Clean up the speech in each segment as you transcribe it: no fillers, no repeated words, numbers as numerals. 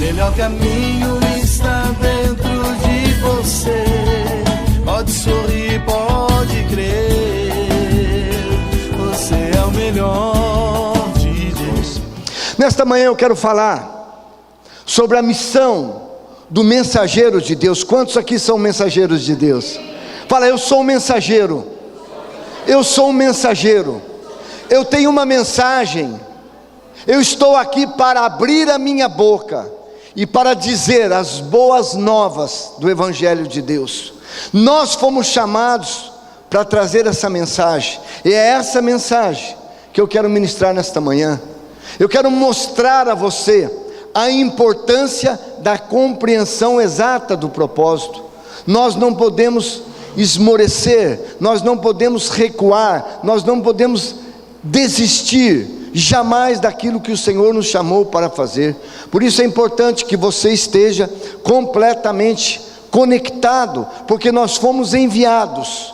melhor caminho está dentro de você. Pode sorrir, pode crer, você é o melhor de Deus. Nesta manhã eu quero falar sobre a missão do mensageiro de Deus. Quantos aqui são mensageiros de Deus? Fala, eu sou um mensageiro. Eu sou um mensageiro. Eu tenho uma mensagem. Eu estou aqui para abrir a minha boca e para dizer as boas novas do Evangelho de Deus. Nós fomos chamados para trazer essa mensagem, e é essa mensagem que eu quero ministrar nesta manhã. Eu quero mostrar a você a importância da compreensão exata do propósito. Nós não podemos esmorecer, nós não podemos recuar, nós não podemos desistir jamais daquilo que o Senhor nos chamou para fazer. Por isso é importante que você esteja completamente conectado, porque nós fomos enviados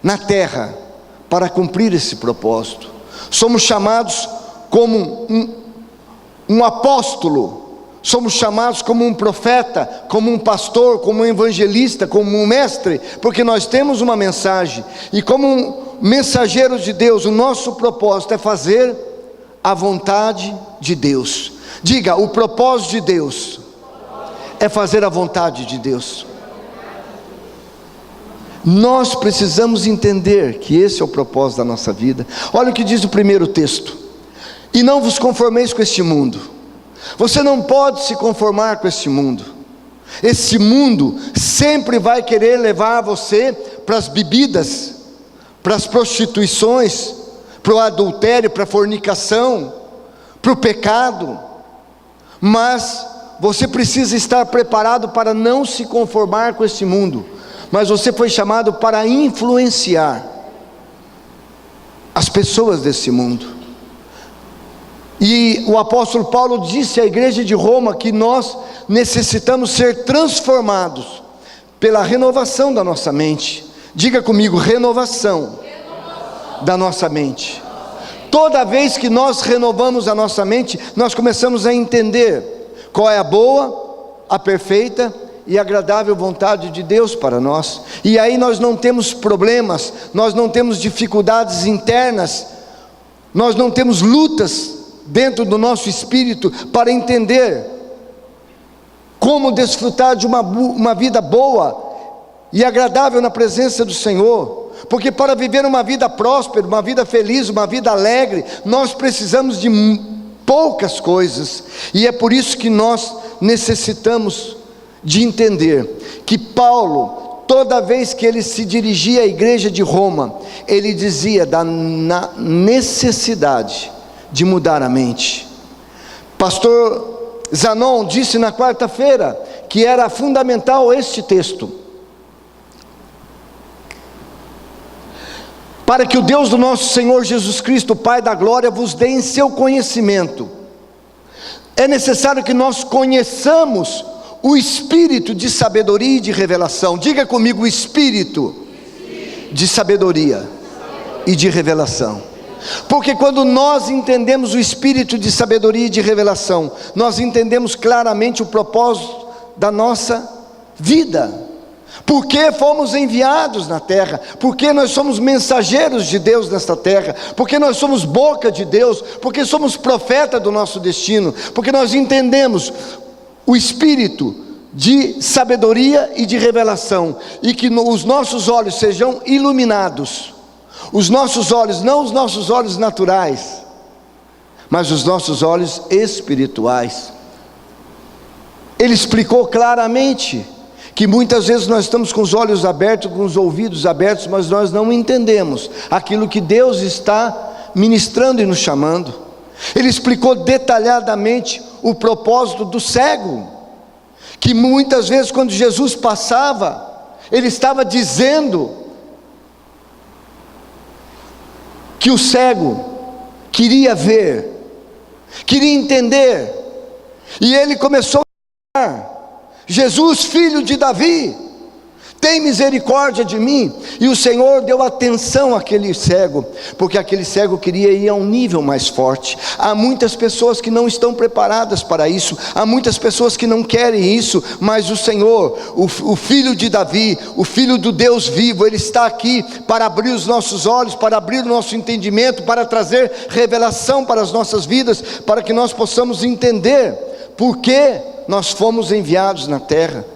na terra para cumprir esse propósito. Somos chamados como um apóstolo, somos chamados como um profeta, como um pastor, como um evangelista, como um mestre, porque nós temos uma mensagem, e como mensageiros de Deus, o nosso propósito é fazer a vontade de Deus. Diga, o propósito de Deus é fazer a vontade de Deus. Nós precisamos entender que esse é o propósito da nossa vida. Olha o que diz o primeiro texto: e não vos conformeis com este mundo. Você não pode se conformar com este mundo. Esse mundo sempre vai querer levar você para as bebidas, para as prostituições, para o adultério, para a fornicação, para o pecado. Mas você precisa estar preparado para não se conformar com esse mundo. Mas você foi chamado para influenciar as pessoas desse mundo. E o apóstolo Paulo disse à igreja de Roma que nós necessitamos ser transformados pela renovação da nossa mente. Diga comigo, renovação da nossa mente. Toda vez que nós renovamos a nossa mente, nós começamos a entender qual é a boa, a perfeita e agradável vontade de Deus para nós. E aí nós não temos problemas, nós não temos dificuldades internas, nós não temos lutas dentro do nosso espírito para entender como desfrutar de uma vida boa e agradável na presença do Senhor. Porque para viver uma vida próspera, uma vida feliz, uma vida alegre, nós precisamos de poucas coisas. E é por isso que nós necessitamos de entender que Paulo, toda vez que ele se dirigia à igreja de Roma, ele dizia da necessidade de mudar a mente. Pastor Zanon disse na quarta-feira que era fundamental este texto, para que o Deus do nosso Senhor Jesus Cristo, Pai da glória, vos dê em seu conhecimento. É necessário que nós conheçamos o espírito de sabedoria e de revelação. Diga comigo, o espírito de sabedoria e de revelação. Porque quando nós entendemos o espírito de sabedoria e de revelação, nós entendemos claramente o propósito da nossa vida. Por que fomos enviados na terra? Porque nós somos mensageiros de Deus nesta terra? Porque nós somos boca de Deus? Porque somos profeta do nosso destino? Porque nós entendemos o espírito de sabedoria e de revelação, e que os nossos olhos sejam iluminados. Os nossos olhos, não os nossos olhos naturais, mas os nossos olhos espirituais. Ele explicou claramente que muitas vezes nós estamos com os olhos abertos, com os ouvidos abertos, mas nós não entendemos aquilo que Deus está ministrando e nos chamando. Ele explicou detalhadamente o propósito do cego, que muitas vezes quando Jesus passava, ele estava dizendo que o cego queria ver, queria entender, e ele começou a falar: Jesus, filho de Davi, tem misericórdia de mim. E o Senhor deu atenção àquele cego, porque aquele cego queria ir a um nível mais forte. Há muitas pessoas que não estão preparadas para isso, há muitas pessoas que não querem isso, mas o Senhor, o Filho de Davi, o Filho do Deus vivo, Ele está aqui para abrir os nossos olhos, para abrir o nosso entendimento, para trazer revelação para as nossas vidas, para que nós possamos entender por que nós fomos enviados na terra.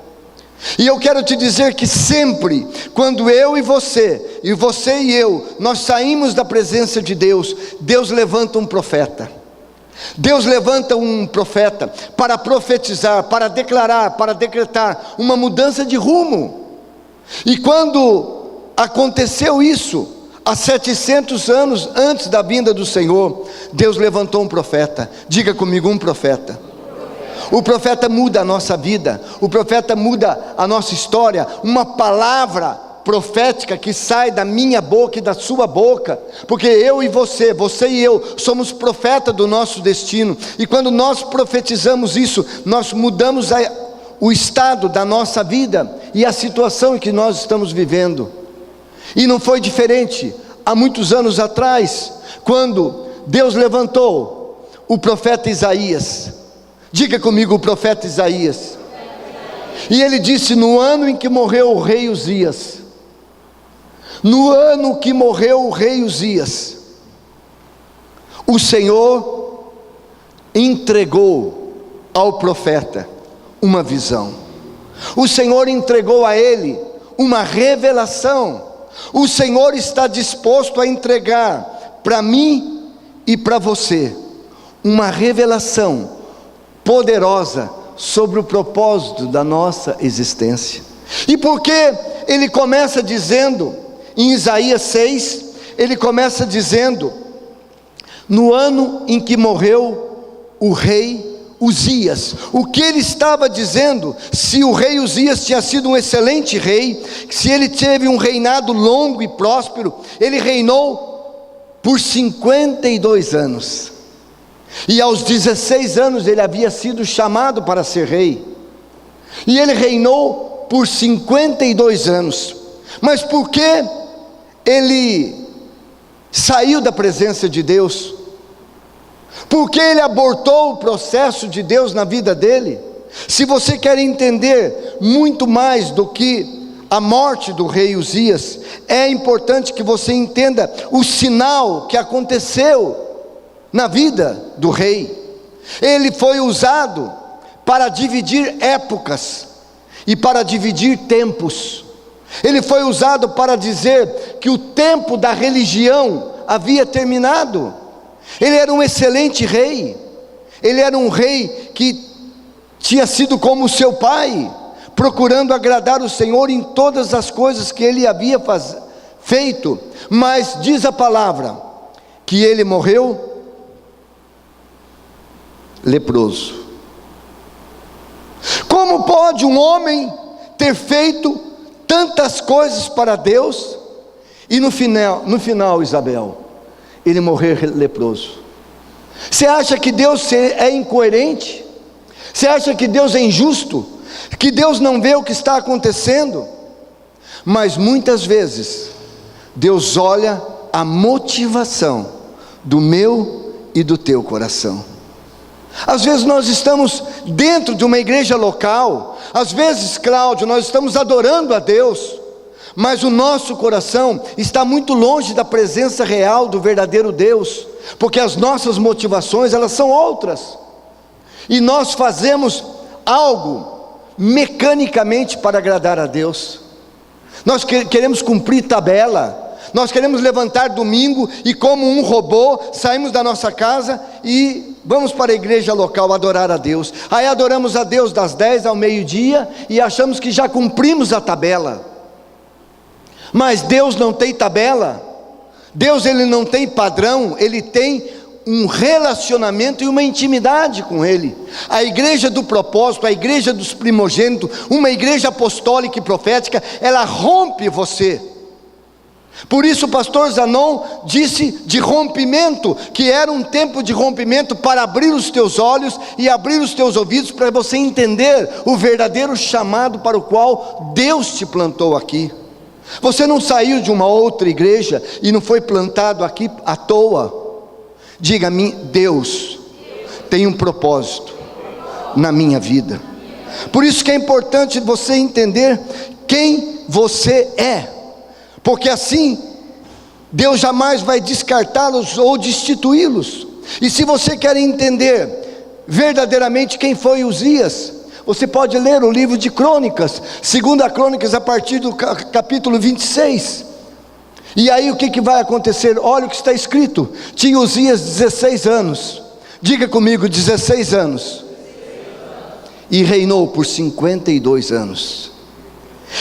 E eu quero te dizer que sempre, quando eu e você e eu, nós saímos da presença de Deus, Deus levanta um profeta. Deus levanta um profeta para profetizar, para declarar, para decretar uma mudança de rumo. E quando aconteceu isso, há 700 anos antes da vinda do Senhor, Deus levantou um profeta. Diga comigo, um profeta. O profeta muda a nossa vida, o profeta muda a nossa história. Uma palavra profética que sai da minha boca e da sua boca, porque eu e você e eu, somos profeta do nosso destino. E quando nós profetizamos isso, nós mudamos o estado da nossa vida e a situação em que nós estamos vivendo. E não foi diferente há muitos anos atrás, quando Deus levantou o profeta Isaías. Diga comigo, o profeta Isaías. E ele disse: no ano em que morreu o rei Uzias, no ano que morreu o rei Uzias, o Senhor entregou ao profeta uma visão. O Senhor entregou a ele uma revelação. O Senhor está disposto a entregar para mim e para você uma revelação poderosa sobre o propósito da nossa existência. E porque ele começa dizendo, em Isaías 6, ele começa dizendo: no ano em que morreu o rei Uzias. O que ele estava dizendo? Se o rei Uzias tinha sido um excelente rei, se ele teve um reinado longo e próspero, ele reinou por 52 anos. E aos 16 anos ele havia sido chamado para ser rei. E ele reinou por 52 anos. Mas por que ele saiu da presença de Deus? Por que ele abortou o processo de Deus na vida dele? Se você quer entender muito mais do que a morte do rei Uzias, é importante que você entenda o sinal que aconteceu na vida do rei. Ele foi usado para dividir épocas e para dividir tempos. Ele foi usado para dizer que o tempo da religião havia terminado. Ele era um excelente rei. Ele era um rei que tinha sido como seu pai, procurando agradar o Senhor em todas as coisas que ele havia feito. Mas diz a palavra que ele morreu leproso. Como pode um homem ter feito tantas coisas para Deus e no final, Isabel, ele morrer leproso? Você acha que Deus é incoerente? Você acha que Deus é injusto? Que Deus não vê o que está acontecendo? Mas muitas vezes Deus olha a motivação do meu e do teu coração. Às vezes nós estamos dentro de uma igreja local, às vezes, Cláudio, nós estamos adorando a Deus, mas o nosso coração está muito longe da presença real do verdadeiro Deus, porque as nossas motivações, elas são outras, e nós fazemos algo mecanicamente para agradar a Deus. Nós queremos cumprir tabela, nós queremos levantar domingo e, como um robô, saímos da nossa casa e vamos para a igreja local adorar a Deus. Aí adoramos a Deus das 10 ao meio-dia e achamos que já cumprimos a tabela. Mas Deus não tem tabela. Deus, ele não tem padrão, ele tem um relacionamento e uma intimidade com ele. A igreja do propósito, a igreja dos primogênitos, uma igreja apostólica e profética, ela rompe você. Por isso o pastor Zanon disse de rompimento, que era um tempo de rompimento para abrir os teus olhos e abrir os teus ouvidos, para você entender o verdadeiro chamado para o qual Deus te plantou aqui. Você não saiu de uma outra igreja e não foi plantado aqui à toa. Diga-me, Deus tem um propósito na minha vida. Por isso que é importante você entender quem você é, porque assim Deus jamais vai descartá-los ou destituí-los. E se você quer entender verdadeiramente quem foi Uzias, você pode ler o livro de Crônicas, 2 Crônicas, a partir do capítulo 26. E aí o que vai acontecer? Olha o que está escrito. Tinha Uzias 16 anos. Diga comigo, 16 anos. E reinou por 52 anos.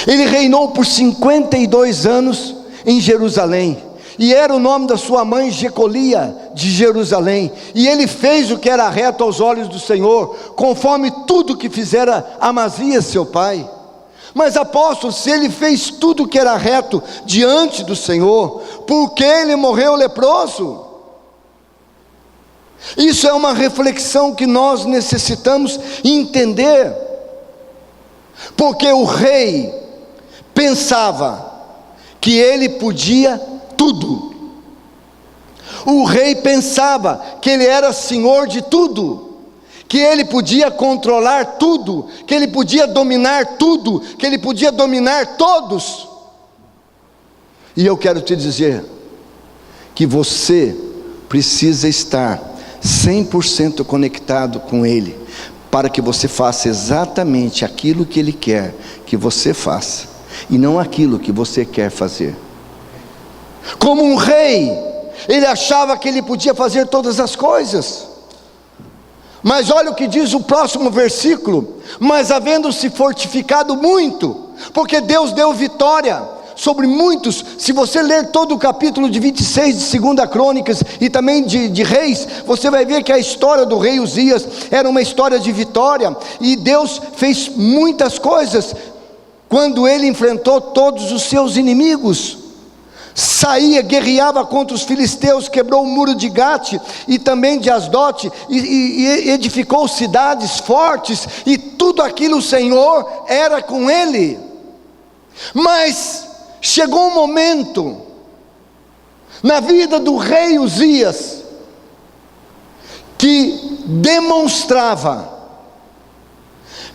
Ele reinou por 52 anos em Jerusalém. E era o nome da sua mãe Jecolia de Jerusalém. E ele fez o que era reto aos olhos do Senhor, conforme tudo que fizera Amazias seu pai. Mas apóstolo, se ele fez tudo o que era reto diante do Senhor, por que ele morreu leproso? Isso é uma reflexão que nós necessitamos entender. Porque o rei pensava que ele podia tudo. O rei pensava que ele era senhor de tudo, que ele podia controlar tudo, que ele podia dominar tudo, que ele podia dominar todos. E eu quero te dizer que você precisa estar 100% conectado com Ele, para que você faça exatamente aquilo que Ele quer que você faça, e não aquilo que você quer fazer. Como um rei, ele achava que ele podia fazer todas as coisas. Mas olha o que diz o próximo versículo: mas havendo-se fortificado muito, porque Deus deu vitória sobre muitos. Se você ler todo o capítulo de 26 de 2 Crônicas e também de Reis, você vai ver que a história do rei Uzias era uma história de vitória, e Deus fez muitas coisas quando ele enfrentou todos os seus inimigos. Saía, guerreava contra os filisteus, quebrou o muro de Gate e também de Asdote, e edificou cidades fortes, e tudo aquilo o Senhor era com ele. Mas chegou um momento na vida do rei Uzias que demonstrava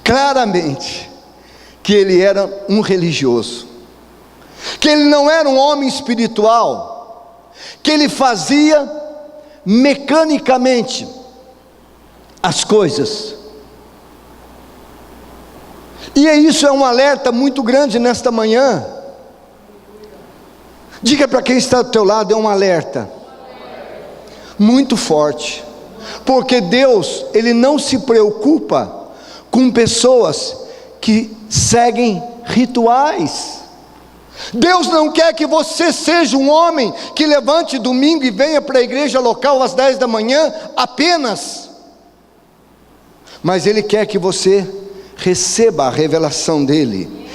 claramente que ele era um religioso, que ele não era um homem espiritual, que ele fazia mecanicamente as coisas. E isso é um alerta muito grande nesta manhã. Diga para quem está do teu lado, é um alerta muito forte, porque Deus, Ele não se preocupa com pessoas que seguem rituais. Deus não quer que você seja um homem que levante domingo e venha para a igreja local às 10 da manhã apenas, mas Ele quer que você receba a revelação dEle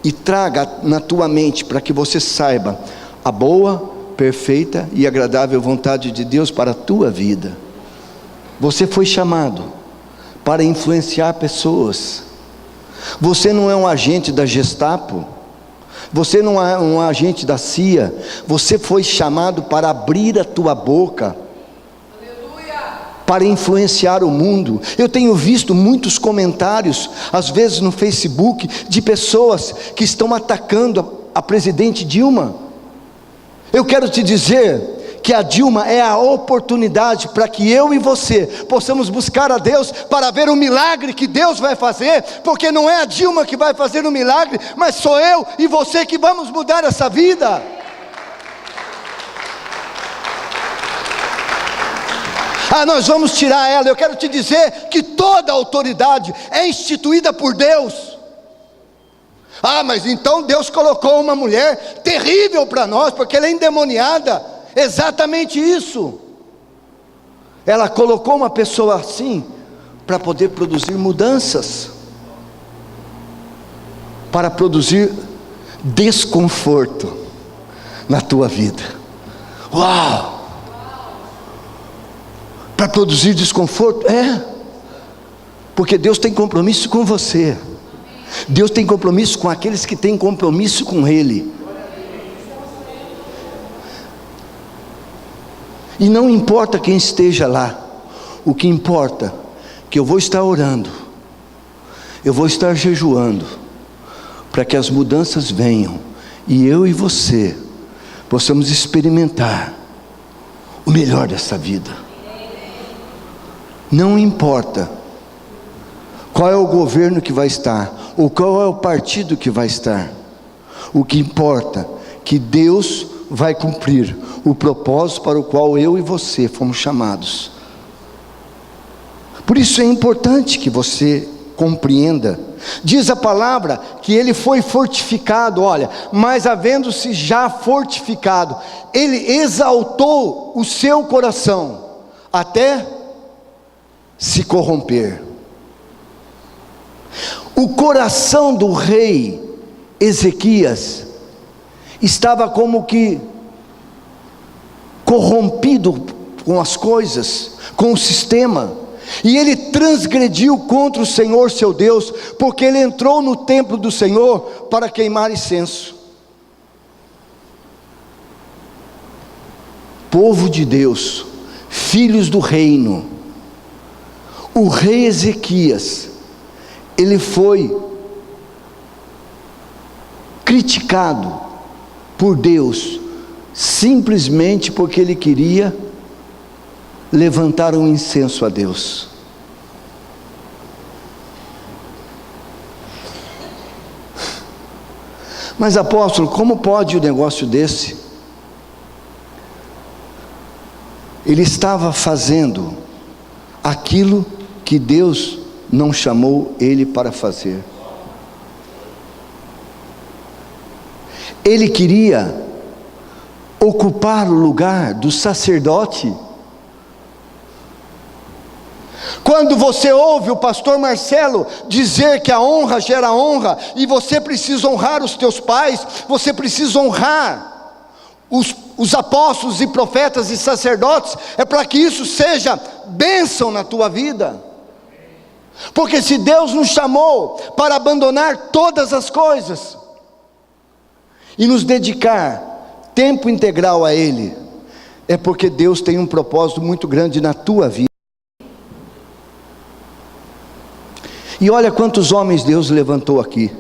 e traga na tua mente, para que você saiba a boa, perfeita e agradável vontade de Deus para a tua vida. Você foi chamado para influenciar pessoas. Você não é um agente da Gestapo, você não é um agente da CIA. Você foi chamado para abrir a tua boca, para influenciar o mundo. Eu tenho visto muitos comentários, às vezes no Facebook, de pessoas que estão atacando a presidente Dilma. Eu quero te dizer que a Dilma é a oportunidade para que eu e você possamos buscar a Deus, para ver o milagre que Deus vai fazer, porque não é a Dilma que vai fazer o milagre, mas sou eu e você que vamos mudar essa vida. Nós vamos tirar ela. Eu quero te dizer que toda autoridade é instituída por Deus. Mas então Deus colocou uma mulher terrível para nós, porque ela é endemoniada. Exatamente isso. Ela colocou uma pessoa assim para poder produzir mudanças, para produzir desconforto. na tua vida. Uau! Para produzir desconforto? Porque Deus tem compromisso com você. Deus tem compromisso com aqueles que têm compromisso com Ele. E não importa quem esteja lá, o que importa é que eu vou estar orando, eu vou estar jejuando, para que as mudanças venham, e eu e você possamos experimentar o melhor dessa vida. Não importa qual é o governo que vai estar, ou qual é o partido que vai estar, o que importa é que Deus vai cumprir o propósito para o qual eu e você fomos chamados. Por isso é importante que você compreenda. Diz a palavra que ele foi fortificado, olha, mas havendo-se já fortificado, ele exaltou o seu coração, até se corromper. O coração do rei Ezequias estava como que corrompido com as coisas, com o sistema, e ele transgrediu contra o Senhor seu Deus, porque ele entrou no templo do Senhor para queimar incenso. Povo de Deus, filhos do reino, o rei Ezequias, ele foi criticado por Deus, simplesmente porque ele queria levantar um incenso a Deus. Mas apóstolo, como pode um negócio desse? Ele estava fazendo aquilo que Deus não chamou ele para fazer. Ele queria ocupar o lugar do sacerdote. Quando você ouve o pastor Marcelo dizer que a honra gera honra, e você precisa honrar os teus pais, você precisa honrar os apóstolos e profetas e sacerdotes, é para que isso seja bênção na tua vida. Porque se Deus nos chamou para abandonar todas as coisas e nos dedicar tempo integral a Ele, é porque Deus tem um propósito muito grande na tua vida. E olha quantos homens Deus levantou aqui.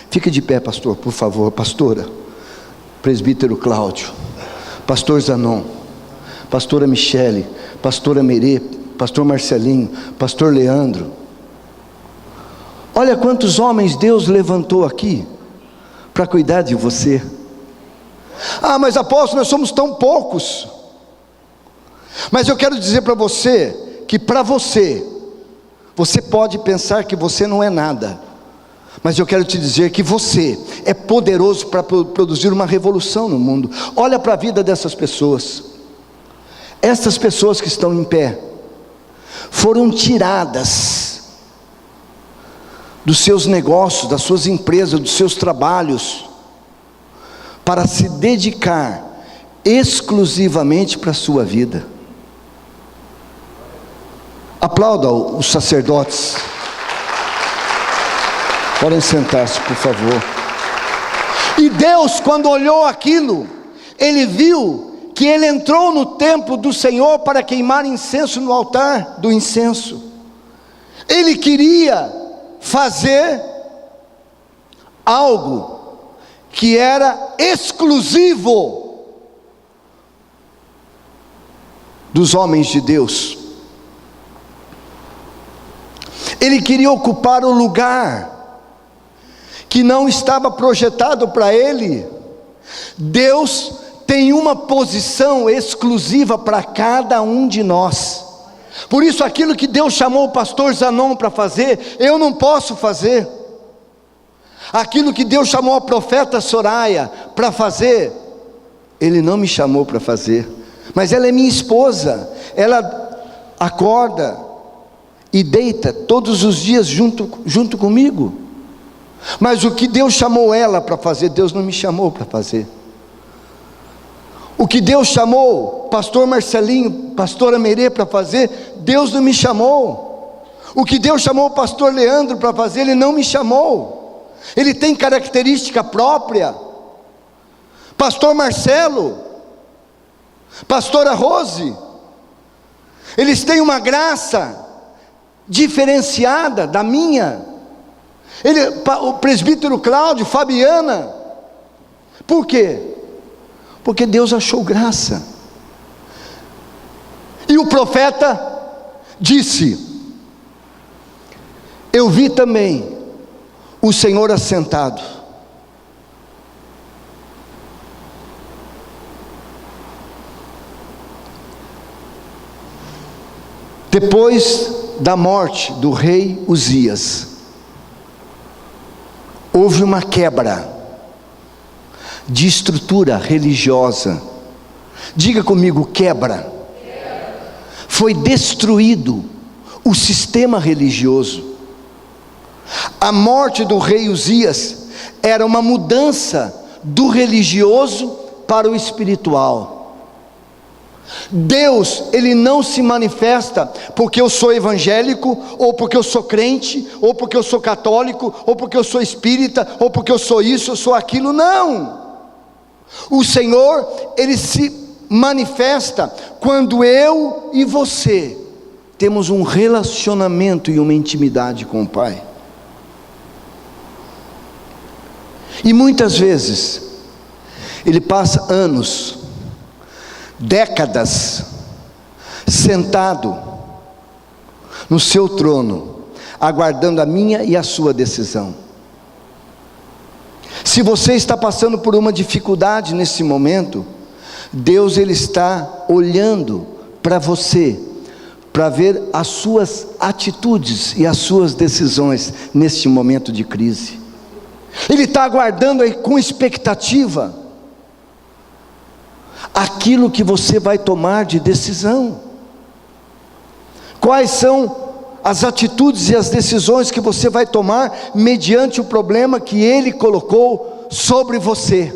Fica de pé, pastor, por favor. Pastora, presbítero Cláudio, pastor Zanon, pastora Michele, pastora Merê, pastor Marcelinho, pastor Leandro. Olha quantos homens Deus levantou aqui para cuidar de você. Ah, mas apóstolo, nós somos tão poucos. Mas eu quero dizer para você que para você pode pensar que você não é nada, mas eu quero te dizer que você é poderoso para produzir uma revolução no mundo. Olha para a vida dessas pessoas. Essas pessoas que estão em pé foram tiradas dos seus negócios, das suas empresas, dos seus trabalhos, para se dedicar exclusivamente para a sua vida. Aplauda os sacerdotes. Podem sentar-se, por favor. E Deus, quando olhou aquilo, Ele viu que ele entrou no templo do Senhor para queimar incenso no altar do incenso. Ele queria fazer algo que era exclusivo dos homens de Deus. Ele queria ocupar o lugar que não estava projetado para ele. Deus tem uma posição exclusiva para cada um de nós. Por isso aquilo que Deus chamou o pastor Zanon para fazer, eu não posso fazer. Aquilo que Deus chamou a profeta Soraya para fazer, Ele não me chamou para fazer. Mas ela é minha esposa, ela acorda e deita todos os dias junto comigo. Mas o que Deus chamou ela para fazer, Deus não me chamou para fazer. O que Deus chamou pastor Marcelinho, pastora Merê para fazer, Deus não me chamou. O que Deus chamou o pastor Leandro para fazer, Ele não me chamou. Ele tem característica própria. Pastor Marcelo, pastora Rose, eles têm uma graça diferenciada da minha. O presbítero Cláudio, Fabiana. Por quê? Porque Deus achou graça. E o profeta disse: eu vi também o Senhor assentado. Depois da morte do rei Uzias, houve uma quebra de estrutura religiosa. Diga comigo, quebra. Foi destruído o sistema religioso. A morte do rei Uzias era uma mudança do religioso para o espiritual. Deus, Ele não se manifesta porque eu sou evangélico, ou porque eu sou crente, ou porque eu sou católico, ou porque eu sou espírita, ou porque eu sou isso, eu sou aquilo. Não. O Senhor, Ele se manifesta quando eu e você temos um relacionamento e uma intimidade com o Pai. E muitas vezes Ele passa anos, décadas, sentado no seu trono, aguardando a minha e a sua decisão. Se você está passando por uma dificuldade nesse momento, Deus, Ele está olhando para você, para ver as suas atitudes e as suas decisões neste momento de crise. Ele está aguardando aí com expectativa aquilo que você vai tomar de decisão. Quais são as atitudes e as decisões que você vai tomar mediante o problema que Ele colocou sobre você?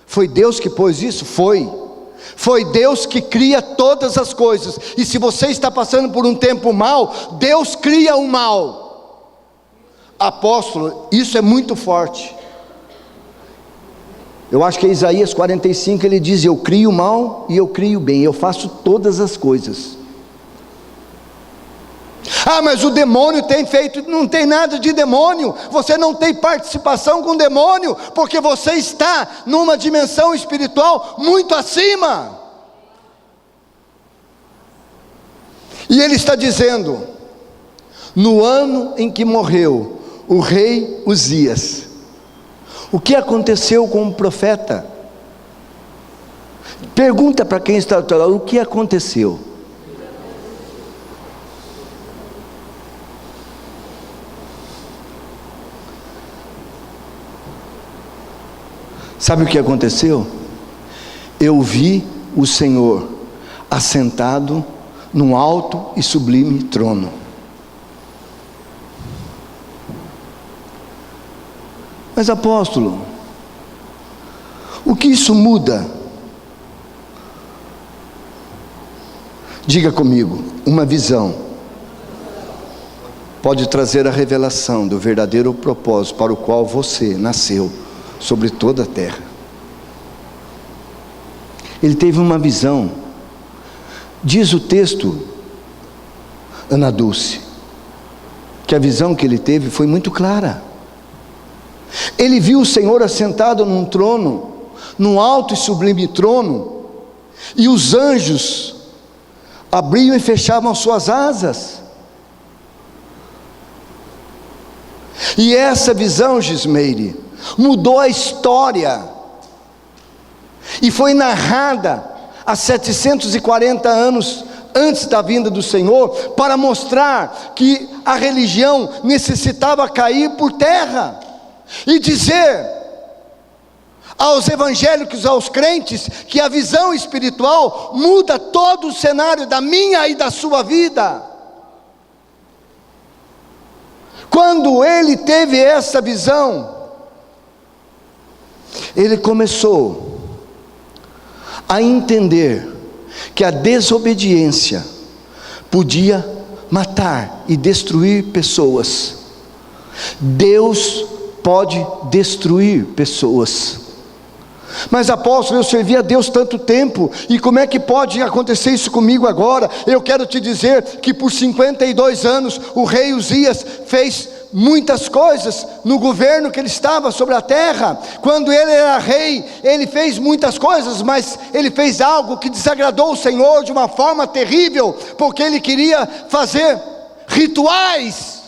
Foi Deus que pôs isso? Foi Deus que cria todas as coisas. E se você está passando por um tempo mau, Deus cria o mal. Apóstolo, isso é muito forte. Eu acho que é Isaías 45, ele diz: eu crio o mal e eu crio o bem, eu faço todas as coisas. Ah, mas o demônio tem feito. Não tem nada de demônio. Você não tem participação com o demônio, porque você está numa dimensão espiritual muito acima. E ele está dizendo: no ano em que morreu o rei Uzias, o que aconteceu com o profeta? Pergunta para quem está ao lado: o que aconteceu? Sabe o que aconteceu? Eu vi o Senhor assentado num alto e sublime trono. Mas apóstolo, o que isso muda? Diga comigo, uma visão pode trazer a revelação do verdadeiro propósito para o qual você nasceu sobre toda a terra. Ele teve uma visão. Diz o texto, Ana Dulce, que a visão que ele teve foi muito clara. Ele viu o Senhor assentado num trono, num alto e sublime trono, e os anjos abriam e fechavam suas asas. E essa visão, Gismeire, mudou a história, e foi narrada há 740 anos antes da vinda do Senhor, para mostrar que a religião necessitava cair por terra, e dizer aos evangélicos, aos crentes, que a visão espiritual muda todo o cenário da minha e da sua vida. Quando ele teve essa visão, ele começou a entender que a desobediência podia matar e destruir pessoas. Deus pode destruir pessoas. Mas apóstolo, eu servi a Deus tanto tempo, e como é que pode acontecer isso comigo agora? Eu quero te dizer que por 52 anos o rei Uzias fez muitas coisas no governo que ele estava sobre a terra. Quando ele era rei, ele fez muitas coisas, mas ele fez algo que desagradou o Senhor de uma forma terrível, porque ele queria fazer rituais.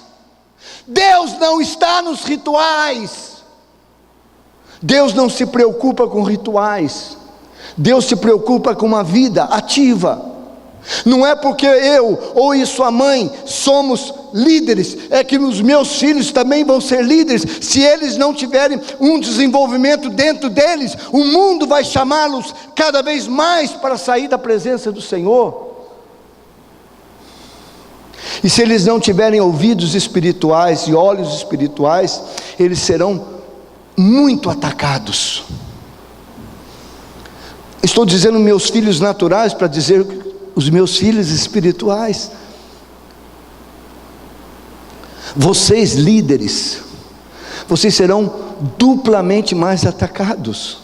Deus não está nos rituais. Deus não se preocupa com rituais. Deus se preocupa com uma vida ativa. Não é porque eu ou sua mãe somos líderes, é que os meus filhos também vão ser líderes. Se eles não tiverem um desenvolvimento dentro deles, o mundo vai chamá-los cada vez mais para sair da presença do Senhor. E se eles não tiverem ouvidos espirituais e olhos espirituais, eles serão muito atacados. Estou dizendo meus filhos naturais para dizer os meus filhos espirituais. Vocês líderes, vocês serão duplamente mais atacados,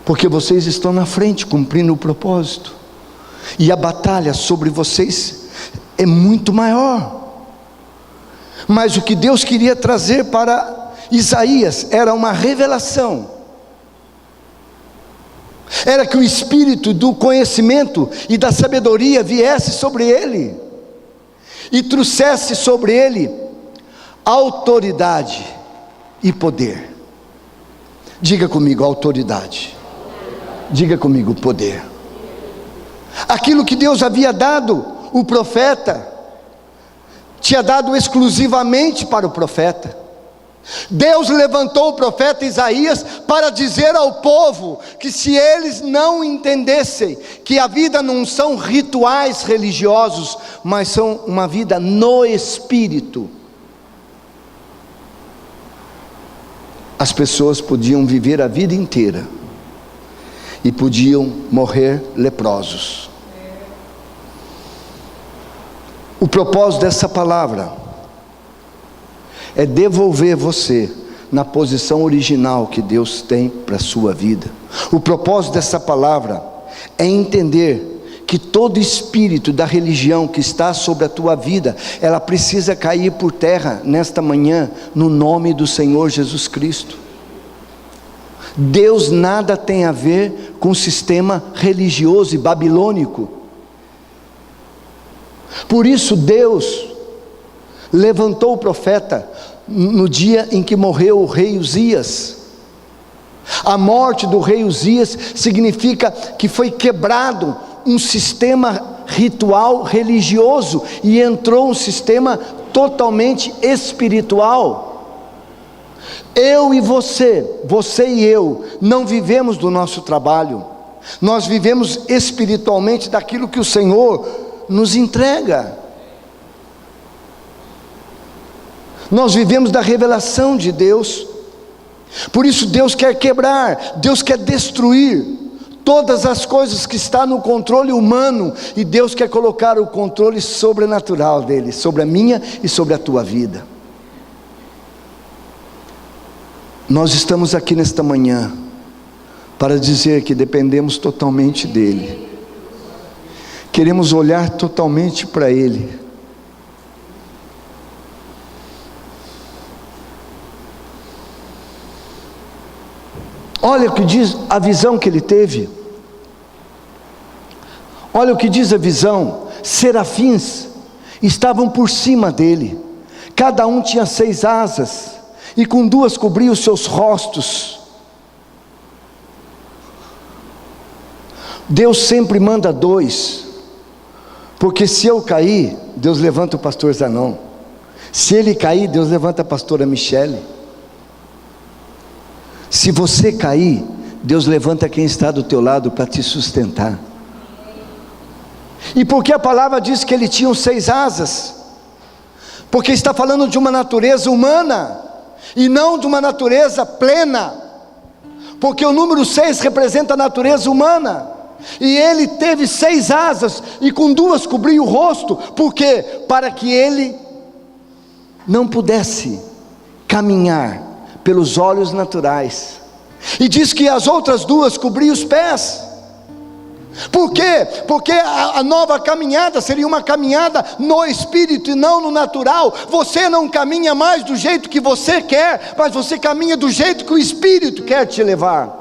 porque vocês estão na frente cumprindo o propósito, e a batalha sobre vocês é muito maior. Mas o que Deus queria trazer para Isaías era uma revelação, era que o espírito do conhecimento e da sabedoria viesse sobre ele, e trouxesse sobre ele autoridade e poder. Diga comigo, autoridade. Diga comigo, poder. Aquilo que Deus havia dado o profeta, tinha dado exclusivamente para o profeta. Deus levantou o profeta Isaías para dizer ao povo que se eles não entendessem que a vida não são rituais religiosos, mas são uma vida no Espírito, as pessoas podiam viver a vida inteira e podiam morrer leprosos. O propósito dessa palavra é devolver você na posição original que Deus tem para a sua vida. O propósito dessa palavra é entender que todo espírito da religião que está sobre a tua vida, ela precisa cair por terra nesta manhã, no nome do Senhor Jesus Cristo. Deus nada tem a ver com o sistema religioso e babilônico. Por isso Deus levantou o profeta no dia em que morreu o rei Uzias. A morte do rei Uzias significa que foi quebrado um sistema ritual religioso e entrou um sistema totalmente espiritual. Eu e você e eu, não vivemos do nosso trabalho, nós vivemos espiritualmente daquilo que o Senhor nos entrega. Nós vivemos da revelação de Deus. Por isso Deus quer quebrar, Deus quer destruir todas as coisas que estão no controle humano, e Deus quer colocar o controle sobrenatural dele, sobre a minha e sobre a tua vida. Nós estamos aqui nesta manhã para dizer que dependemos totalmente dele, queremos olhar totalmente para ele. Olha o que diz a visão que ele teve. Olha o que diz a visão. Serafins estavam por cima dele. Cada um tinha 6 asas, e com 2 cobria os seus rostos. Deus sempre manda 2, porque se eu cair, Deus levanta o pastor Zanon. Se ele cair, Deus levanta a pastora Michele. Se você cair, Deus levanta quem está do teu lado para te sustentar. E por que a palavra diz que ele tinha 6 asas? Porque está falando de uma natureza humana, e não de uma natureza plena. porque o número 6 representa a natureza humana, e ele teve 6 asas, e com 2 cobria o rosto. Por quê? Para que ele não pudesse caminhar pelos olhos naturais, e diz que as outras 2 cobriam os pés. Por quê? Porque a nova caminhada seria uma caminhada no Espírito e não no natural. Você não caminha mais do jeito que você quer, mas você caminha do jeito que o Espírito quer te levar.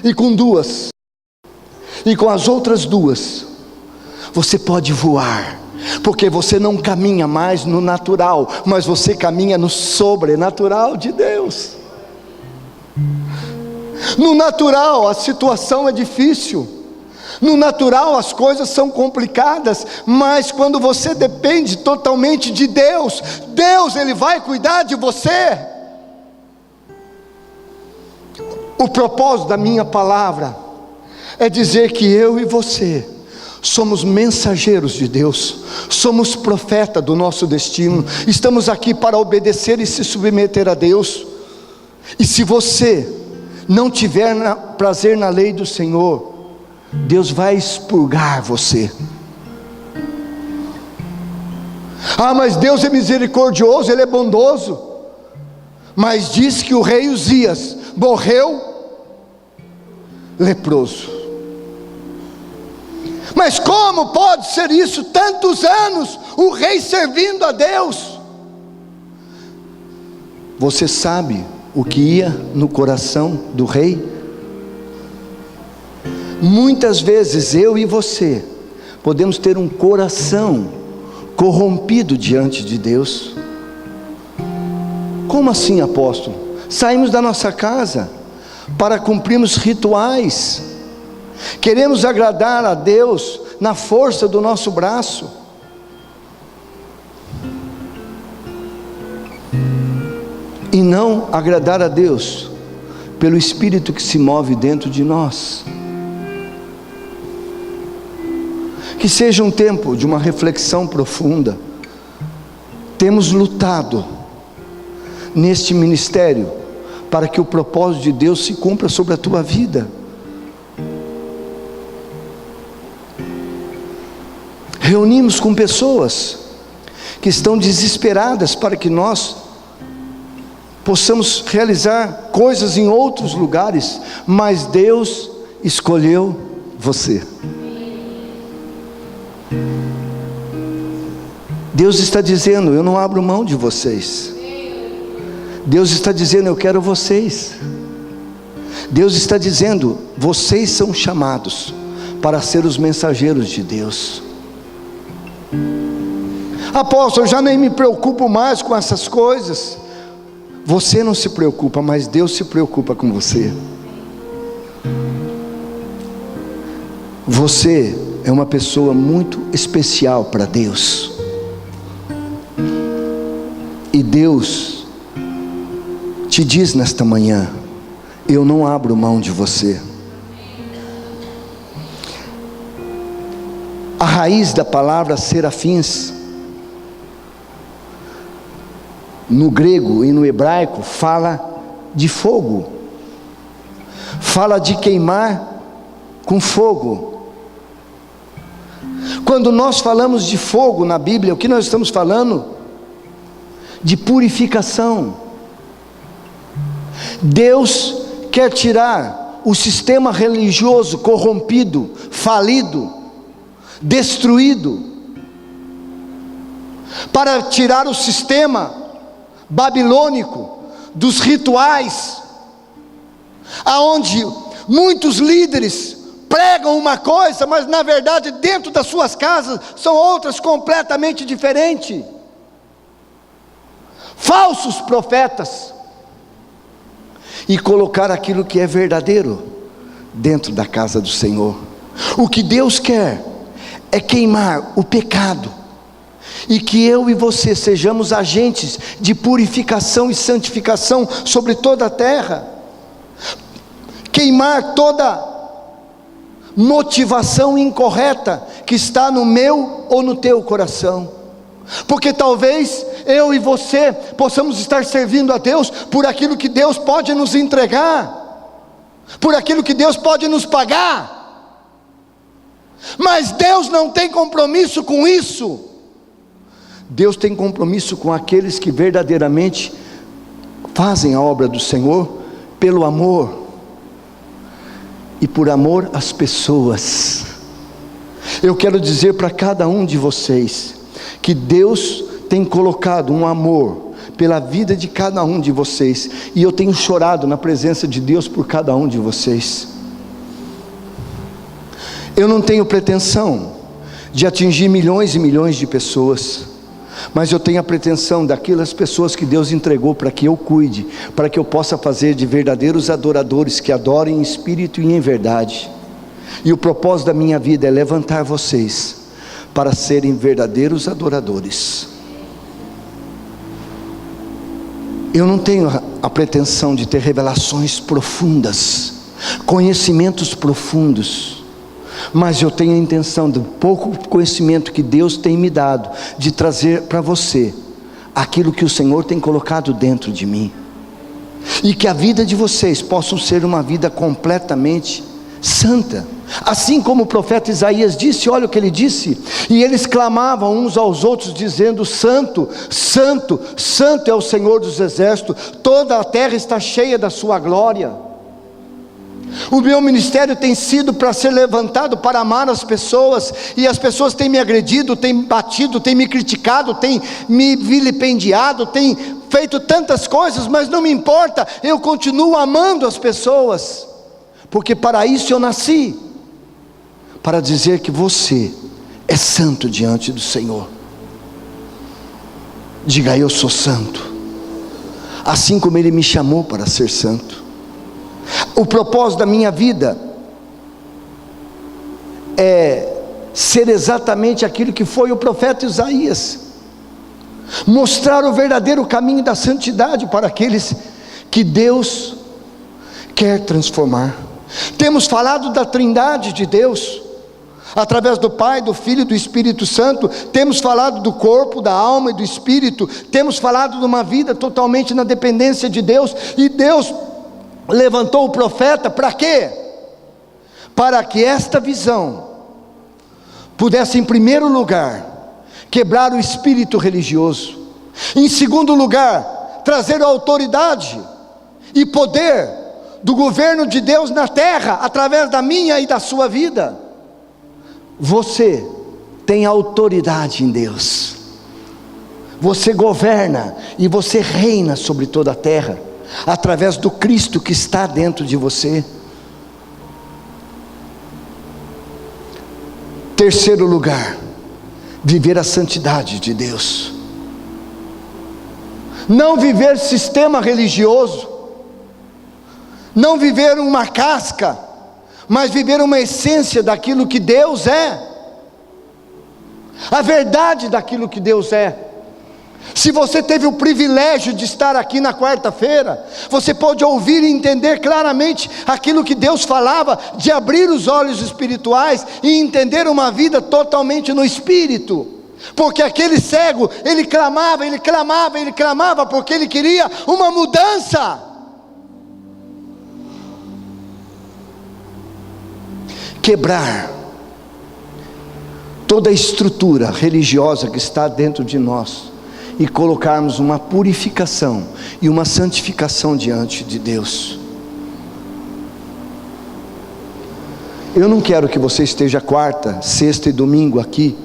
E com 2, e com as outras 2, você pode voar, porque você não caminha mais no natural, mas você caminha no sobrenatural de Deus. No natural a situação é difícil, no natural as coisas são complicadas, mas quando você depende totalmente de Deus, Ele vai cuidar de você. O propósito da minha palavra é dizer que eu e você somos mensageiros de Deus, somos profeta do nosso destino, estamos aqui para obedecer e se submeter a Deus. E se você não tiver prazer na lei do Senhor, Deus vai expurgar você. Mas Deus é misericordioso, Ele é bondoso. Mas diz que o rei Uzias morreu leproso. Mas como pode ser isso? Tantos anos o rei servindo a Deus. Você sabe o que ia no coração do rei? Muitas vezes eu e você podemos ter um coração corrompido diante de Deus. Como assim, apóstolo? Saímos da nossa casa para cumprirmos rituais, queremos agradar a Deus na força do nosso braço, e não agradar a Deus pelo Espírito que se move dentro de nós. Que seja um tempo de uma reflexão profunda. Temos lutado neste ministério para que o propósito de Deus se cumpra sobre a tua vida. Reunimos com pessoas que estão desesperadas para que nós possamos realizar coisas em outros lugares, mas Deus escolheu você. Deus está dizendo: eu não abro mão de vocês. Deus está dizendo: eu quero vocês. Deus está dizendo: vocês são chamados para ser os mensageiros de Deus. Apóstolo, eu já nem me preocupo mais com essas coisas. Você não se preocupa, mas Deus se preocupa com você. Você é uma pessoa muito especial para Deus. E Deus te diz nesta manhã: eu não abro mão de você. A raiz da palavra serafins, no grego e no hebraico, fala de fogo, fala de queimar com fogo. Quando nós falamos de fogo na Bíblia, o que nós estamos falando? De purificação. Deus quer tirar o sistema religioso corrompido, falido, destruído, para tirar o sistema babilônico dos rituais, aonde muitos líderes pregam uma coisa, mas na verdade dentro das suas casas são outras completamente diferentes. Falsos profetas, e colocar aquilo que é verdadeiro dentro da casa do Senhor. O que Deus quer é queimar o pecado, e que eu e você sejamos agentes de purificação e santificação sobre toda a terra. Queimar toda motivação incorreta que está no meu ou no teu coração. Porque talvez eu e você possamos estar servindo a Deus por aquilo que Deus pode nos entregar. por aquilo que Deus pode nos pagar. Mas Deus não tem compromisso com isso. Deus tem compromisso com aqueles que verdadeiramente fazem a obra do Senhor pelo amor e por amor às pessoas. Eu quero dizer para cada um de vocês que Deus tem colocado um amor pela vida de cada um de vocês, e eu tenho chorado na presença de Deus por cada um de vocês. Eu não tenho pretensão de atingir milhões e milhões de pessoas, mas eu tenho a pretensão daquelas pessoas que Deus entregou para que eu cuide, para que eu possa fazer de verdadeiros adoradores, que adorem em espírito e em verdade. E o propósito da minha vida é levantar vocês para serem verdadeiros adoradores. Eu não tenho a pretensão de ter revelações profundas, conhecimentos profundos, mas eu tenho a intenção do pouco conhecimento que Deus tem me dado, de trazer para você aquilo que o Senhor tem colocado dentro de mim, e que a vida de vocês possam ser uma vida completamente santa, assim como o profeta Isaías disse. Olha o que ele disse: e eles clamavam uns aos outros dizendo: santo, santo, santo é o Senhor dos exércitos, toda a terra está cheia da sua glória. O meu ministério tem sido para ser levantado para amar as pessoas, e as pessoas têm me agredido, têm batido, têm me criticado, têm me vilipendiado, têm feito tantas coisas, mas não me importa, eu continuo amando as pessoas, porque para isso eu nasci, para dizer que você é santo diante do Senhor. Diga: eu sou santo, assim como Ele me chamou para ser santo. O propósito da minha vida é ser exatamente aquilo que foi o profeta Isaías: mostrar o verdadeiro caminho da santidade para aqueles que Deus quer transformar. Temos falado da trindade de Deus, através do Pai, do Filho e do Espírito Santo. Temos falado do corpo, da alma e do Espírito. Temos falado de uma vida totalmente na dependência de Deus. E Deus levantou o profeta para quê? Para que esta visão pudesse, em primeiro lugar, quebrar o espírito religioso. Em segundo lugar, trazer a autoridade e poder do governo de Deus na terra, através da minha e da sua vida. Você tem autoridade em Deus. Você governa e você reina sobre toda a terra, através do Cristo que está dentro de você. Terceiro lugar, viver a santidade de Deus. Não viver sistema religioso, não viver uma casca, mas viver uma essência daquilo que Deus é, a verdade daquilo que Deus é. Se você teve o privilégio de estar aqui na quarta-feira, você pode ouvir e entender claramente aquilo que Deus falava, de abrir os olhos espirituais e entender uma vida totalmente no Espírito. Porque aquele cego, ele clamava, ele clamava, ele clamava, porque ele queria uma mudança. Quebrar toda a estrutura religiosa que está dentro de nós, e colocarmos uma purificação e uma santificação diante de Deus. Eu não quero que você esteja quarta, sexta e domingo aqui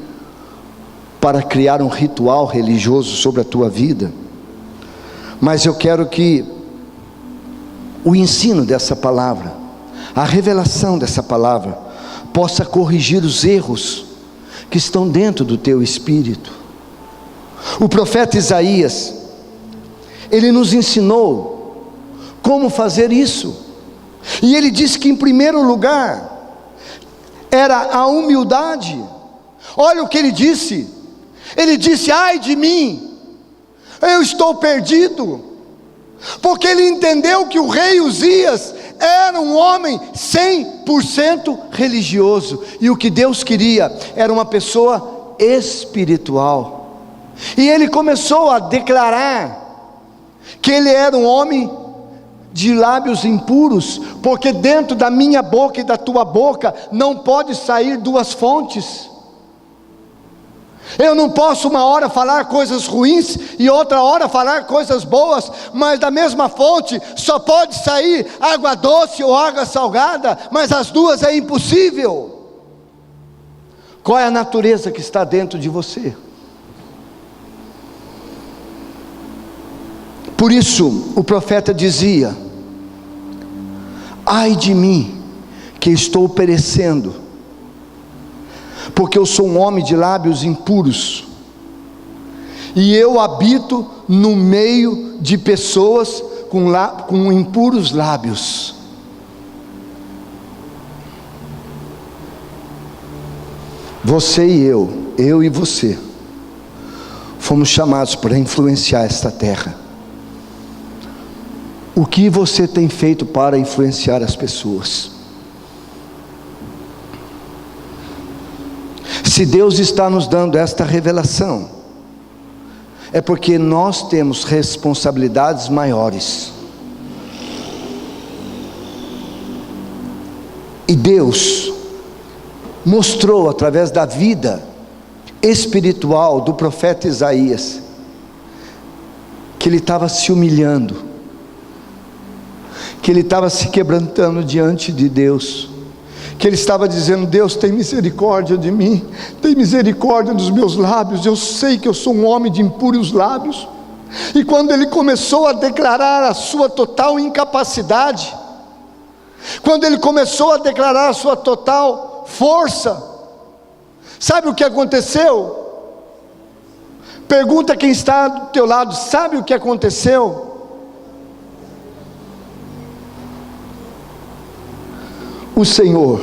para criar um ritual religioso sobre a tua vida, mas eu quero que o ensino dessa palavra, a revelação dessa palavra, possa corrigir os erros que estão dentro do teu espírito. O profeta Isaías, ele nos ensinou como fazer isso, e ele disse que em primeiro lugar era a humildade. Olha o que ele disse: ai de mim, eu estou perdido, porque ele entendeu que o rei Uzias era um homem 100% religioso, e o que Deus queria era uma pessoa espiritual. E ele começou a declarar que ele era um homem de lábios impuros, porque dentro da minha boca e da tua boca não pode sair duas fontes. Eu não posso uma hora falar coisas ruins e outra hora falar coisas boas, mas da mesma fonte só pode sair água doce ou água salgada, mas as duas é impossível. Qual é a natureza que está dentro de você? Por isso o profeta dizia: ai de mim, que estou perecendo, porque eu sou um homem de lábios impuros, e eu habito no meio de pessoas com impuros lábios. Você e eu e você, fomos chamados para influenciar esta terra. O que você tem feito para influenciar as pessoas? Se Deus está nos dando esta revelação, é porque nós temos responsabilidades maiores. E Deus mostrou através da vida espiritual do profeta Isaías, que ele estava se humilhando, que ele estava se quebrantando diante de Deus, que ele estava dizendo: Deus, tem misericórdia de mim, tem misericórdia dos meus lábios, eu sei que eu sou um homem de impuros lábios. E quando ele começou a declarar a sua total incapacidade, quando ele começou a declarar a sua total força, sabe o que aconteceu? Pergunta quem está do teu lado: sabe o que aconteceu? O Senhor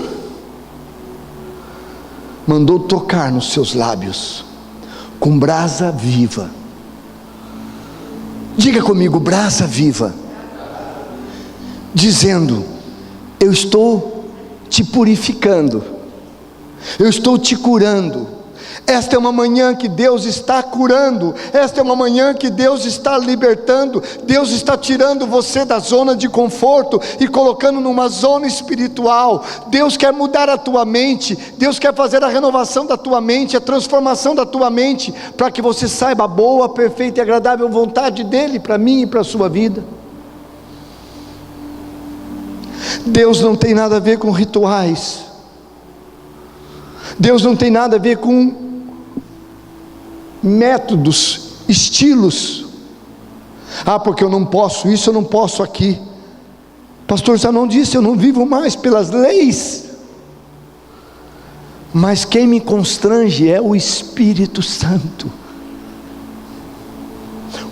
mandou tocar nos seus lábios com brasa viva. Diga comigo: brasa viva. Dizendo: eu estou te purificando, eu estou te curando. Esta é uma manhã que Deus está curando, esta é uma manhã que Deus está libertando. Deus está tirando você da zona de conforto e colocando numa zona espiritual. Deus quer mudar a tua mente, Deus quer fazer a renovação da tua mente, a transformação da tua mente, para que você saiba a boa, perfeita e agradável vontade dEle para mim e para a sua vida. Deus não tem nada a ver com rituais, Deus não tem nada a ver com métodos, estilos. Porque eu não posso isso, eu não posso aqui. Pastor Zanon disse: eu não vivo mais pelas leis, mas quem me constrange é o Espírito Santo.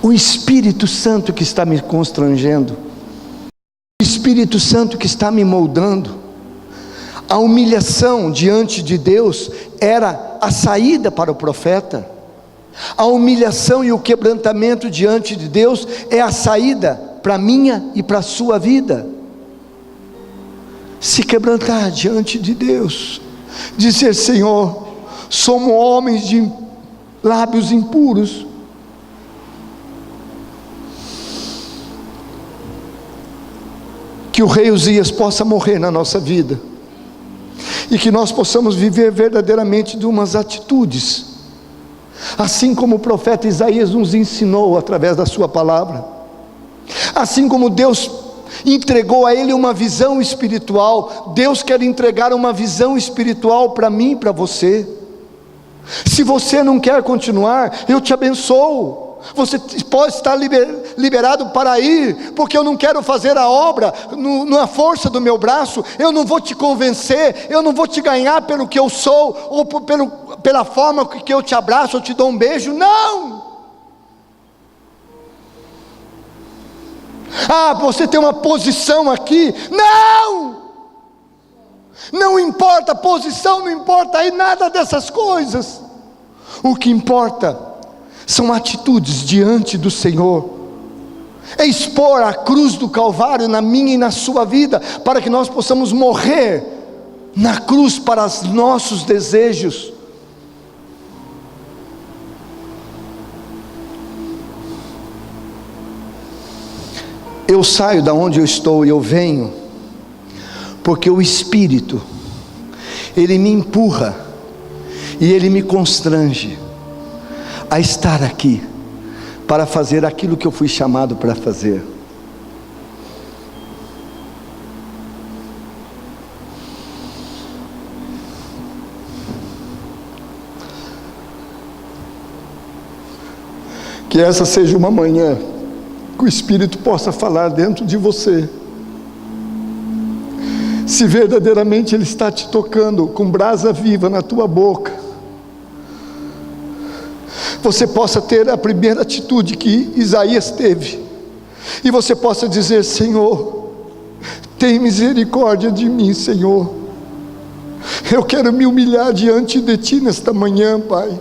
O Espírito Santo que está me constrangendo, o Espírito Santo que está me moldando. A humilhação diante de Deus era a saída para o profeta. A humilhação e o quebrantamento diante de Deus é a saída para a minha e para a sua vida. Se quebrantar diante de Deus, dizer: Senhor, somos homens de lábios impuros. Que o rei Uzias possa morrer na nossa vida, e que nós possamos viver verdadeiramente de umas atitudes, assim como o profeta Isaías nos ensinou através da sua palavra, assim como Deus entregou a ele uma visão espiritual. Deus quer entregar uma visão espiritual para mim e para você. Se você não quer continuar, eu te abençoo. Você pode estar liberado para ir, porque eu não quero fazer a obra na força do meu braço. Eu não vou te convencer, eu não vou te ganhar pelo que eu sou, ou pela forma que eu te abraço, eu te dou um beijo. Não! Você tem uma posição aqui. Não! Não importa a posição, não importa aí nada dessas coisas. O que importa são atitudes diante do Senhor, é expor a cruz do Calvário na minha e na sua vida, para que nós possamos morrer na cruz para os nossos desejos. Eu saio da onde eu estou e eu venho, porque o Espírito, ele me empurra e ele me constrange a estar aqui, para fazer aquilo que eu fui chamado para fazer. Que essa seja uma manhã que o Espírito possa falar dentro de você. Se verdadeiramente Ele está te tocando com brasa viva na tua boca, você possa ter a primeira atitude que Isaías teve, e você possa dizer: Senhor, tem misericórdia de mim, Senhor. Eu quero me humilhar diante de Ti nesta manhã, Pai.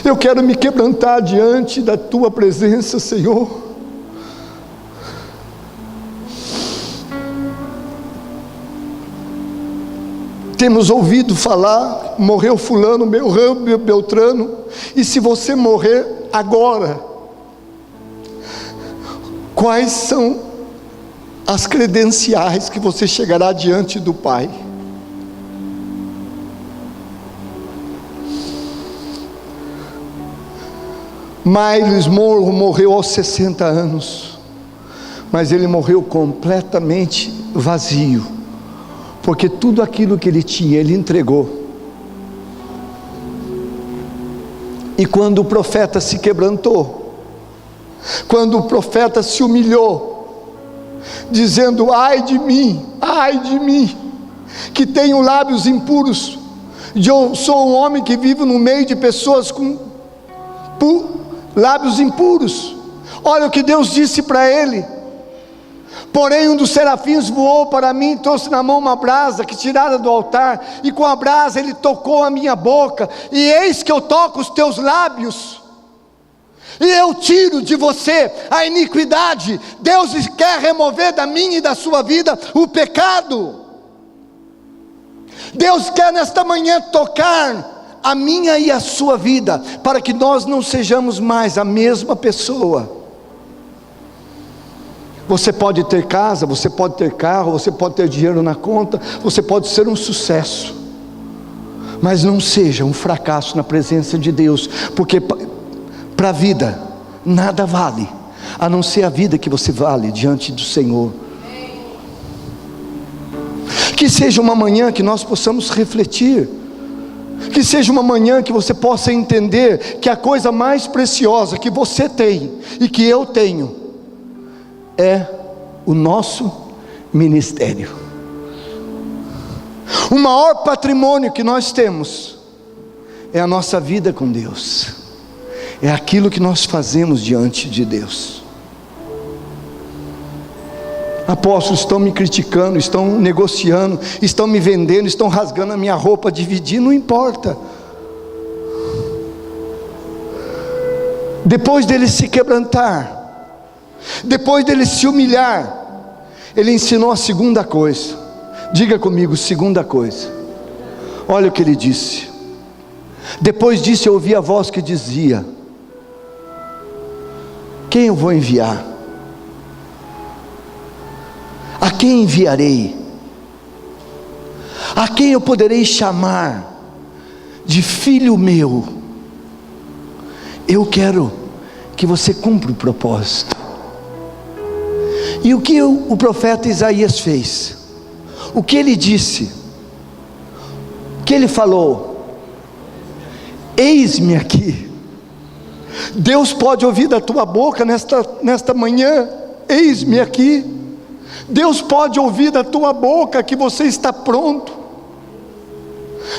Eu quero me quebrantar diante da Tua presença, Senhor. Temos ouvido falar, morreu fulano, morreu Beltrano, e se você morrer agora, quais são as credenciais que você chegará diante do Pai? Miles Monroe morreu aos 60 anos, mas ele morreu completamente vazio, porque tudo aquilo que ele tinha, ele entregou. E quando o profeta se quebrantou, quando o profeta se humilhou, dizendo: ai de mim, que tenho lábios impuros, eu sou um homem que vivo no meio de pessoas com lábios impuros. Olha o que Deus disse para ele: porém um dos serafins voou para mim e trouxe na mão uma brasa que tirara do altar, e com a brasa ele tocou a minha boca, e eis que eu toco os teus lábios, e eu tiro de você a iniquidade. Deus quer remover da minha e da sua vida o pecado. Deus quer nesta manhã tocar a minha e a sua vida, para que nós não sejamos mais a mesma pessoa. Você pode ter casa, você pode ter carro, você pode ter dinheiro na conta, você pode ser um sucesso, mas não seja um fracasso na presença de Deus, porque para a vida nada vale, a não ser a vida que você vale diante do Senhor. Que seja uma manhã que nós possamos refletir, que seja uma manhã que você possa entender que a coisa mais preciosa que você tem e que eu tenho é o nosso ministério. O maior patrimônio que nós temos é a nossa vida com Deus, é aquilo que nós fazemos diante de Deus. Apóstolos estão me criticando, estão negociando, estão me vendendo, estão rasgando a minha roupa, dividindo, não importa. Depois dele se quebrantar, depois dele se humilhar, ele ensinou a segunda coisa. Diga comigo, segunda coisa. Olha o que ele disse: depois disso eu ouvi a voz que dizia: quem eu vou enviar? A quem enviarei? A quem eu poderei chamar de filho meu? Eu quero que você cumpra o propósito. E o que o profeta Isaías fez? O que ele disse? O que ele falou? Eis-me aqui. Deus pode ouvir da tua boca nesta manhã: eis-me aqui. Deus pode ouvir da tua boca que você está pronto.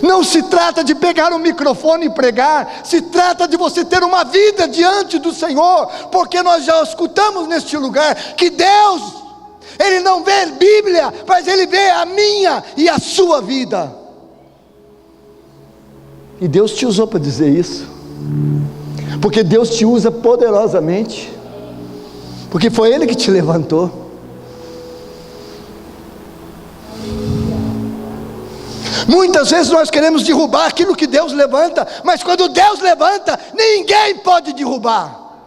Não se trata de pegar o microfone e pregar, se trata de você ter uma vida diante do Senhor, porque nós já escutamos neste lugar que Deus, Ele não vê Bíblia, mas Ele vê a minha e a sua vida. E Deus te usou para dizer isso, porque Deus te usa poderosamente, porque foi Ele que te levantou. Muitas vezes nós queremos derrubar aquilo que Deus levanta, mas quando Deus levanta, ninguém pode derrubar.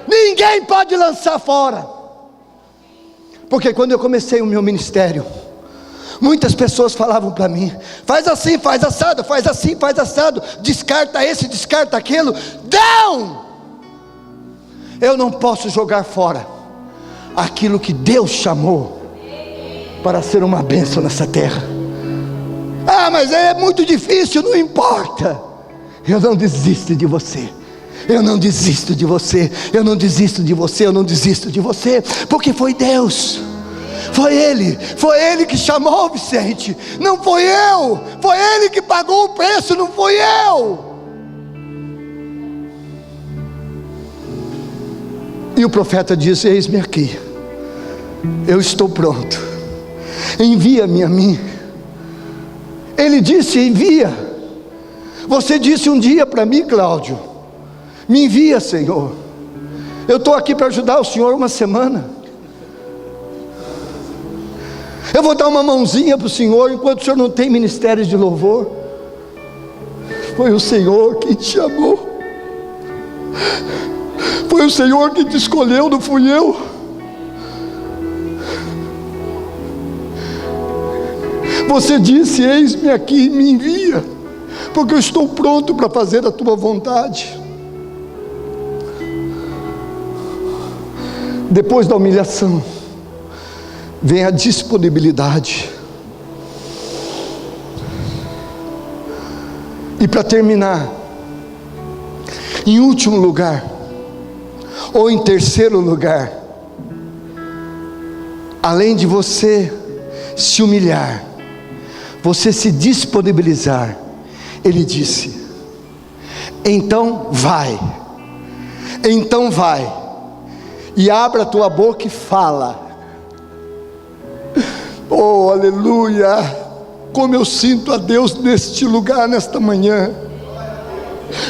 Ninguém pode lançar fora. Porque quando eu comecei o meu ministério, muitas pessoas falavam para mim: faz assim, faz assado, faz assim, faz assado, descarta esse, descarta aquilo. Não! Eu não posso jogar fora aquilo que Deus chamou para ser uma bênção nessa terra. Ah, mas é muito difícil, não importa. Eu não desisto de você. Eu não desisto de você. Eu não desisto de você. Eu não desisto de você. Porque foi Deus. Foi Ele que chamou o Vicente. Não foi eu. Foi Ele que pagou o preço, não foi eu. E o profeta disse: eis-me aqui. Eu estou pronto. Envia-me a mim. Ele disse: envia. Você disse um dia para mim, Cláudio: me envia, Senhor. Eu estou aqui para ajudar o Senhor uma semana. Eu vou dar uma mãozinha para o Senhor enquanto o Senhor não tem ministérios de louvor. Foi o Senhor que te chamou. Foi o Senhor que te escolheu, não fui eu. Você disse: eis-me aqui, me envia, porque eu estou pronto para fazer a tua vontade. Depois da humilhação vem a disponibilidade. E para terminar, em último lugar, ou em terceiro lugar, além de você se humilhar, você se disponibilizar, Ele disse: então vai, e abra a tua boca e fala. Oh, aleluia! Como eu sinto a Deus neste lugar, nesta manhã.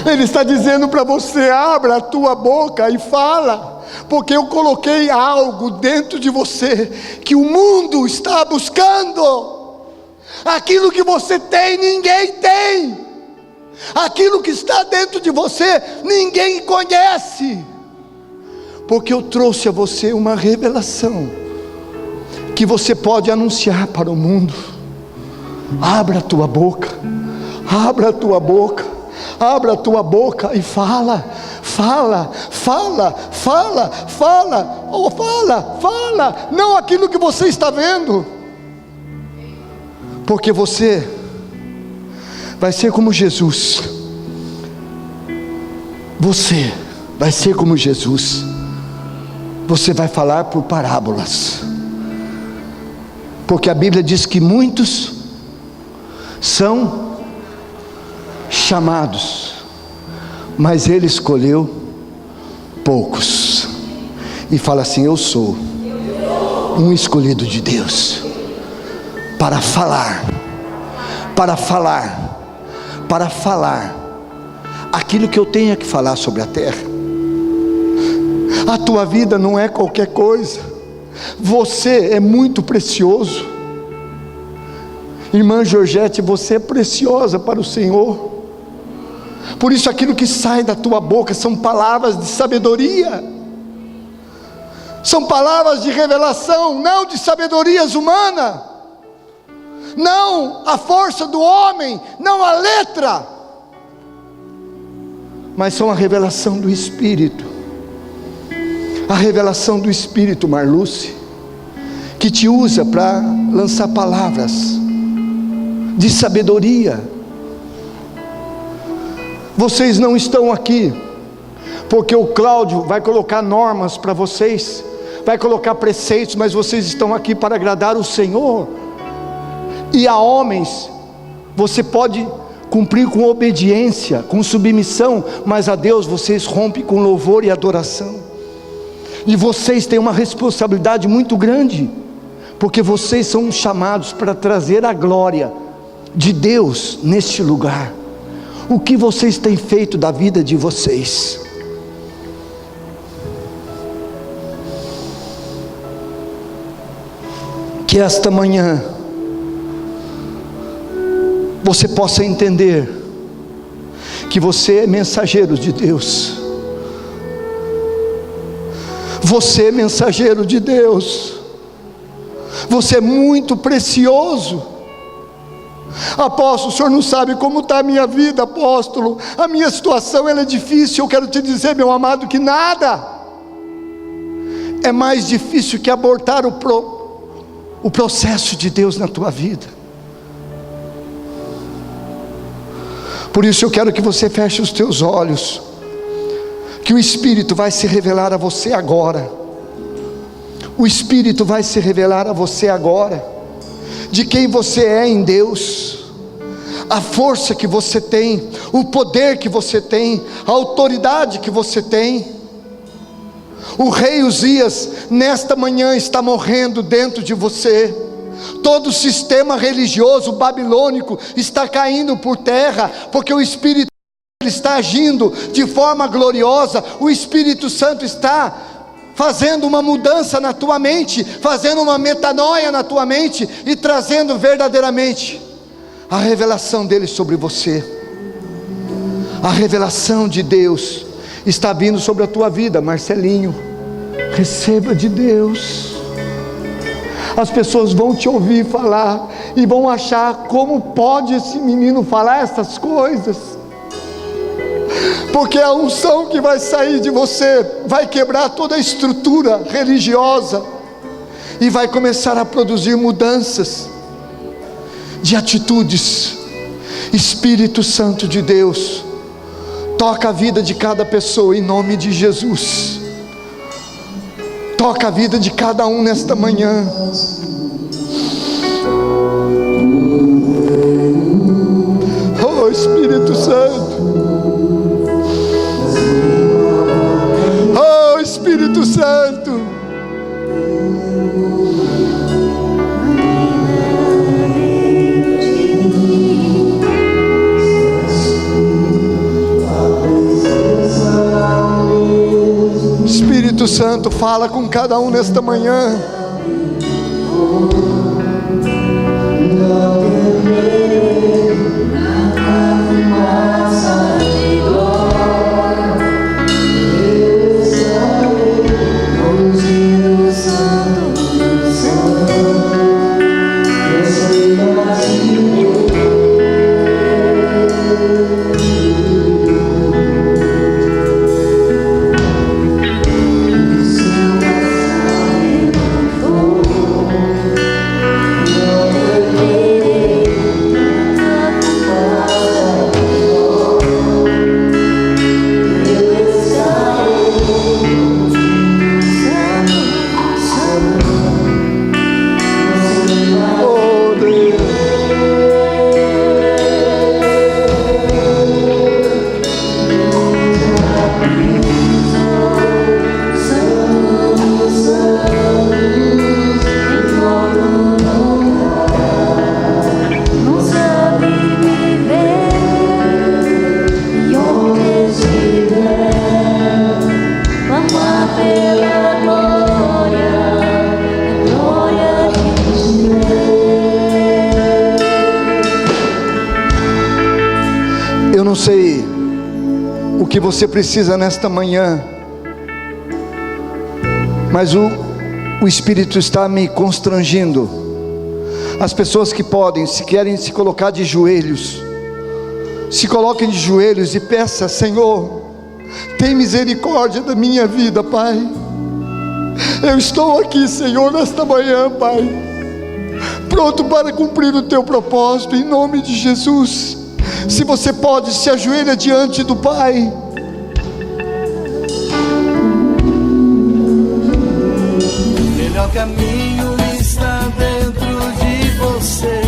Ele está dizendo para você: abra a tua boca e fala, porque eu coloquei algo dentro de você que o mundo está buscando. Aquilo que você tem, ninguém tem. Aquilo que está dentro de você, ninguém conhece. Porque eu trouxe a você uma revelação que você pode anunciar para o mundo. Abra a tua boca, abra a tua boca, abra a tua boca e fala, fala, fala, fala, fala, oh, fala, fala, não aquilo que você está vendo, porque você vai ser como Jesus. Você vai ser como Jesus. Você vai falar por parábolas, porque a Bíblia diz que muitos são chamados, mas Ele escolheu poucos. E fala assim: eu sou um escolhido de Deus para falar, para falar, para falar aquilo que eu tenho que falar sobre a terra. A tua vida não é qualquer coisa. Você é muito precioso. Irmã Georgette, você é preciosa para o Senhor. Por isso aquilo que sai da tua boca são palavras de sabedoria, são palavras de revelação, não de sabedorias humanas, não a força do homem, não a letra, mas são a revelação do Espírito. A revelação do Espírito, Marluce, que te usa para lançar palavras de sabedoria. Vocês não estão aqui porque o Cláudio vai colocar normas para vocês, vai colocar preceitos, mas vocês estão aqui para agradar o Senhor. E a homens você pode cumprir com obediência, com submissão, mas a Deus vocês rompem com louvor e adoração. E vocês têm uma responsabilidade muito grande, porque vocês são chamados para trazer a glória de Deus neste lugar. O que vocês têm feito da vida de vocês? Que esta manhã você possa entender que você é mensageiro de Deus. Você, mensageiro de Deus, você é muito precioso. Apóstolo, o senhor não sabe como está a minha vida, apóstolo, a minha situação ela é difícil. Eu quero te dizer, meu amado, que nada é mais difícil que abortar o processo de Deus na tua vida. Por isso eu quero que você feche os teus olhos, que o Espírito vai se revelar a você agora. O Espírito vai se revelar a você agora, de quem você é em Deus, a força que você tem, o poder que você tem, a autoridade que você tem. O rei Uzias, nesta manhã, está morrendo dentro de você. Todo o sistema religioso babilônico está caindo por terra, porque o Espírito Santo está agindo de forma gloriosa. O Espírito Santo está fazendo uma mudança na tua mente, fazendo uma metanoia na tua mente e trazendo verdadeiramente a revelação dele sobre você. A revelação de Deus está vindo sobre a tua vida, Marcelinho. Receba de Deus. As pessoas vão te ouvir falar e vão achar, como pode esse menino falar essas coisas? Porque a unção que vai sair de você vai quebrar toda a estrutura religiosa e vai começar a produzir mudanças de atitudes. Espírito Santo de Deus, toca a vida de cada pessoa em nome de Jesus. Toca a vida de cada um nesta manhã. Oh Espírito Santo, oh Espírito Santo, Espírito Santo, fala com cada um nesta manhã. Eu não sei o que você precisa nesta manhã, mas o Espírito está me constrangindo. As pessoas que podem, se querem se colocar de joelhos, se coloquem de joelhos e peça: Senhor, tem misericórdia da minha vida, Pai. Eu estou aqui, Senhor, nesta manhã, Pai, pronto para cumprir o teu propósito, em nome de Jesus. Se você pode, se ajoelha diante do Pai. Melhor caminho está dentro de você.